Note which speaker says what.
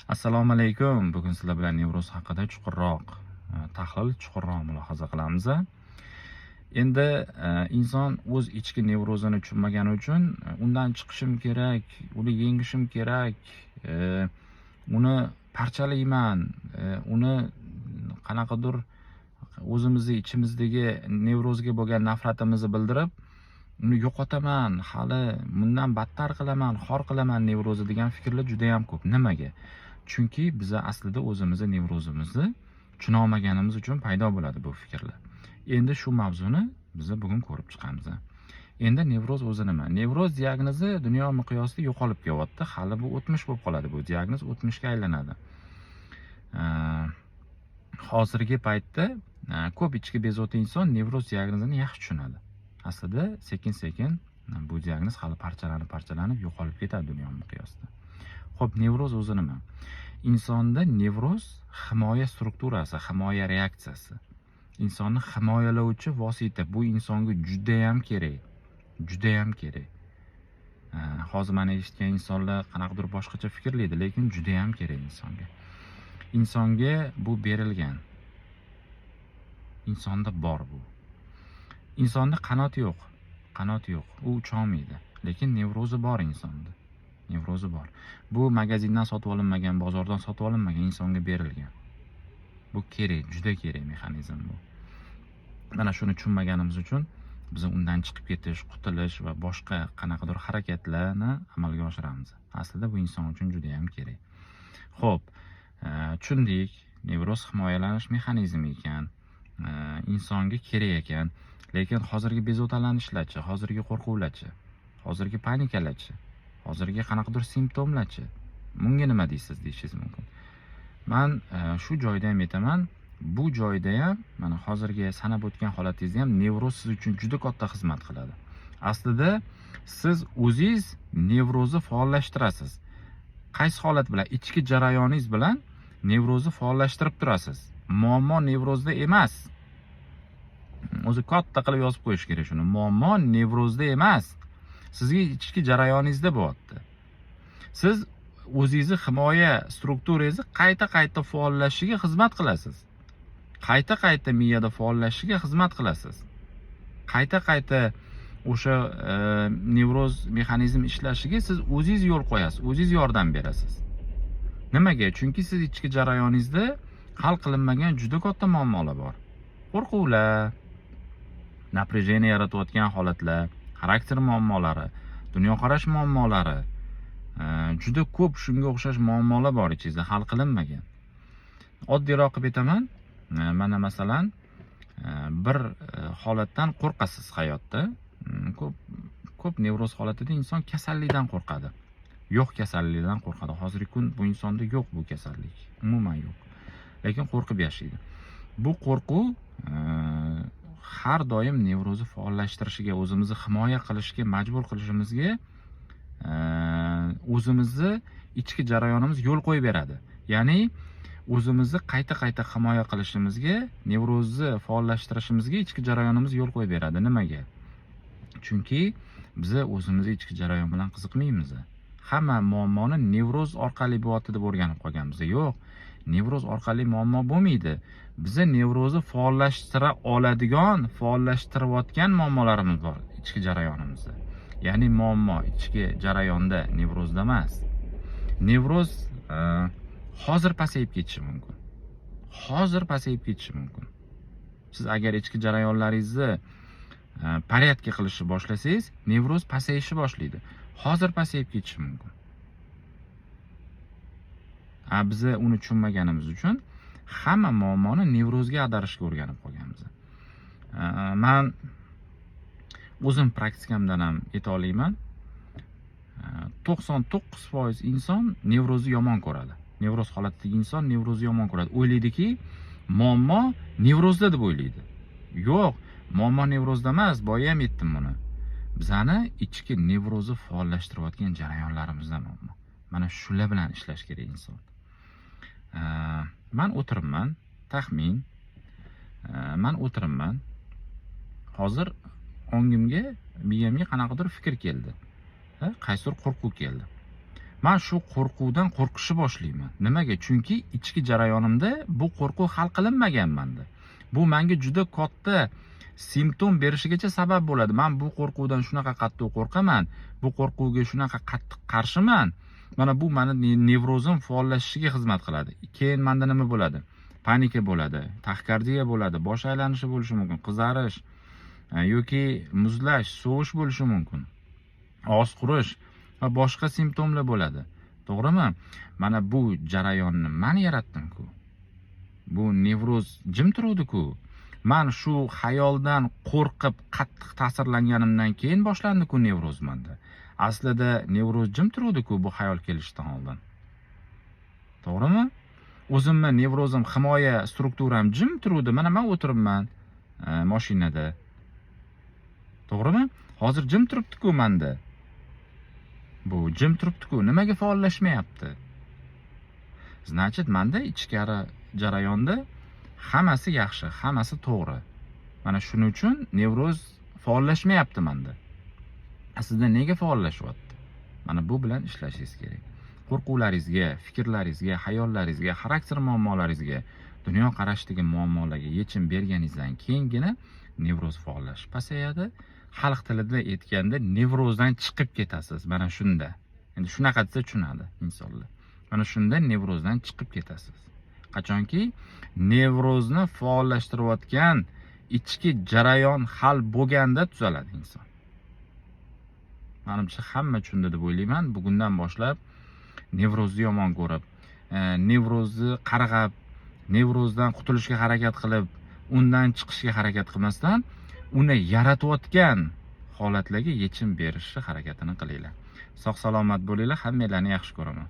Speaker 1: Assalomu alaykum. Bugun sizlar bilan nevroz haqida chuqurroq tahlil, chuqurroq mulohaza qilamiz. Endi inson o'z ichki nevrozini tushunmagani uchun undan chiqishim kerak, uni yengishim kerak, uni parchalayman, uni qanaqadir o'zimizni ichimizdagi nevrozga bo'lgan nafratimizni bildirib, uni yo'qotaman, hali bundan battar qilaman, xor qilaman nevrozni degan fikrlar juda ham ko'p. Nimaga? Chunki biz aslida o'zimizni nevrozimizni tushunolmaganimiz uchun paydo bo'ladi bu fikrlar. Endi shu mavzuni biz bugun ko'rib chiqamiz. Endi nevroz o'zi nima? Nevroz diagnozi dunyo miqyosida yo'qolib kelyapti. Hali bu o'tmish bo'lib qoladi. Bu diagnoz o'tmishga aylanadi. Hozirgi paytda ko'p ichki bezovta inson nevroz diagnozini yaxshi tushunadi. Aslida sekin-sekin bu diagnoz hali parchalanib yo'qolib ketadi dunyo miqyosida. Xo'p, nevroz o'zi nima? Insonda nevroz himoya strukturasi, himoya reaksiyasi. Insonni himoyalovchi vosita. Bu insonga juda ham kerak. Juda ham kerak. Hozir mana eshitgan insonlar qanaqadir boshqacha fikrlaydi, lekin juda ham kerak insonga. Insonga bu berilgan. Insonda bor bu. Insonda qanoti yo'q. Qanoti yo'q. U ucholmaydi. Lekin nevrozi bor insonda. Nevrozi bor. Bu magazindan sotib olinmagan, bozordan sotib olinmagan, insonga berilgan. Bu kerak, juda kerak mexanizm bu. Mana shuni tushunmaganimiz uchun biz undan chiqib ketish, qutulish va boshqa qanaqadir harakatlarni amalga oshiramiz. Aslida bu inson uchun juda ham kerak. Xo'p, tushundik, nevroz himoyalanish mexanizmi ekan, insonga kerak ekan. Lekin hozirgi bezovtalanishlarchi, hozirgi qo'rquvlarchi, hozirgi panikalarchi, hozirgi qanaqadir simptomlarchi, bunga nima deysiz deyishingiz mumkin. Men shu joyda ham aytaman, bu joyda ham mana hozirgi sanab o'tgan holatingizda ham nevroz siz uchun juda katta xizmat qiladi. Aslida siz o'zingiz nevrozni faollashtirasiz. Qaysi holat bilan? Ichki jarayoningiz bilan nevrozni faollashtirib turasiz. Muammo nevrozda emas. O'zi katta qilib yozib qo'yish kerak shuni. Muammo nevrozda emas. Sizning ichki jarayoningizda bo'lyapti. Siz o'zingizni himoya strukturangizni qayta faollashishiga xizmat qilasiz. Qayta miyada faollashishiga xizmat qilasiz. Qayta o'sha nevroz mexanizm ishlashiga siz o'zingiz yo'l qo'yasiz, o'zingiz yordam berasiz. Nimaga? Chunki siz ichki jarayoningizda hal qilinmagan juda katta muammolar bor. Qo'rquvlar, напряжение yaratayotgan holatlar, xarakter muammolari, dunyoqarash muammolari, juda ko'p shunga o'xshash muammolar bor ichingizda hal qilinmagan. Oddiyroq qilib aytaman, mana masalan, bir holatdan qo'rqasiz hayotda. Ko'p nevroz holatida inson kasallikdan qo'rqadi. Yo'q kasallikdan qo'rqadi. Hozirgi kun bu insonda yo'q bu kasallik. Umuman yo'q. Lekin qo'rqib yashaydi. Bu qo'rquv har doim nevrozni faollashtirishiga, o'zimizni himoya qilishga majbur qilishimizga o'zimizni ichki jarayonimiz yo'l qo'yib beradi. Ya'ni o'zimizni qayta himoya qilishimizga, nevrozni faollashtirishimizga ichki jarayonimiz yo'l qo'yib beradi. Nimaga? Chunki biz o'zimizni ichki jarayon bilan qiziqmaymiz. Hamma muammoni nevroz orqali bo'lyapti deb o'rganib qolganmiz. Yo'q, nevroz orqali muammo bo'lmaydi. Bizni nevrozni faollashtira oladigan, faollashtirayotgan muammolarimiz bor ichki jarayonimizda. Ya'ni muammo ichki jarayonda, nevrozda emas. Nevroz hozir pasayib ketishi mumkin. Hozir pasayib ketishi mumkin. Siz agar ichki jarayonlaringizni porядка qilishni boshlasangiz, nevroz pasayishni boshlaydi. Hozir pasayib ketishi mumkin. Biz uni tushunmaganimiz uchun hamma muammoni nevrozga ag'darishga o'rganib qolganmiz. Men o'zim praktikamdan ham ayta olaman. 99% inson nevrozni yomon ko'radi. Nevroz holatidagi inson nevrozni yomon ko'radi. O'ylaydiki, muammo nevrozda deb o'ylaydi. Yo'q, muammo nevrozda emas, boya ham aytdim buni. Bizani ichki nevrozni faollashtirayotgan jarayonlarimizda muammo. Mana shular bilan ishlash kerak inson. Men o'tiribman, taxmin. Men o'tiribman. Hozir ongimga, miyamga qanaqadir fikr keldi. Qaysidir qo'rquv keldi. Men shu qo'rquvdan qo'rqishni boshlayman. Nimaga? Chunki ichki jarayonimda bu qo'rquv hal qilinmagan menda. Bu menga juda katta simptom berishigacha sabab bo'ladi. Men bu qo'rquvdan shunaqa qattiq qo'rqaman, bu qo'rquvga shunaqa qattiq qarshiman. Mana bu meni nevrozim faollashishiga xizmat qiladi. Keyin menda nima bo'ladi? Panika bo'ladi, taxikardiya bo'ladi, bosh aylanishi bo'lishi mumkin, qizarish yoki muzlash, sovish bo'lishi mumkin. Og'iz qurish va boshqa simptomlar bo'ladi. To'g'rimi? Mana bu jarayonni men yaratdim-ku. Bu nevroz jim turuvdi-ku. Men shu xayoldan qo'rqib qattiq ta'sirlanganimdan keyin boshlandi-ku nevroz menda. Aslida nevroz jim turuvdi-ku bu xayol kelishidan oldin. To'g'rimi? O'zimni nevrozim, himoya strukturam jim turuvdi. Mana men o'tiribman mashinada. To'g'rimi? Hozir jim turibdi-ku menda. Bu jim turibdi-ku, nimaga faollashmayapti? Значит, menda ichkari jarayonda hammasi yaxshi, hammasi to'g'ri. Mana shuning uchun nevroz faollashmayapti menda. Aslida nega faollashyapti? Mana bu bilan ishlashingiz kerak. Qo'rquvlaringizga, fikrlaringizga, hayollaringizga, xarakter muammolaringizga, dunyo qarashdagi muammolarga yechim berganingizdan keyingina nevroz faollashib pasayadi. Xalq tilida aytganda nevrozdan chiqib ketasiz. Mana shunda. Endi shunaqa desa tushunadi insonlar. Mana shunda nevrozdan chiqib ketasiz. Qachonki nevrozni faollashtirayotgan ichki jarayon hal bo'lganda tuzaladi inson. Menimcha hamma tushundi deb o'ylayman. Bugundan boshlab nevrozni yomon ko'rib, nevrozni qarg'ab, nevrozdan qutulishga harakat qilib, undan chiqishga harakat qilmasdan, uni yaratayotgan holatlarga yechim berishga harakatini qilinglar. Sog' salomat bo'linglar, hammalarni yaxshi ko'raman.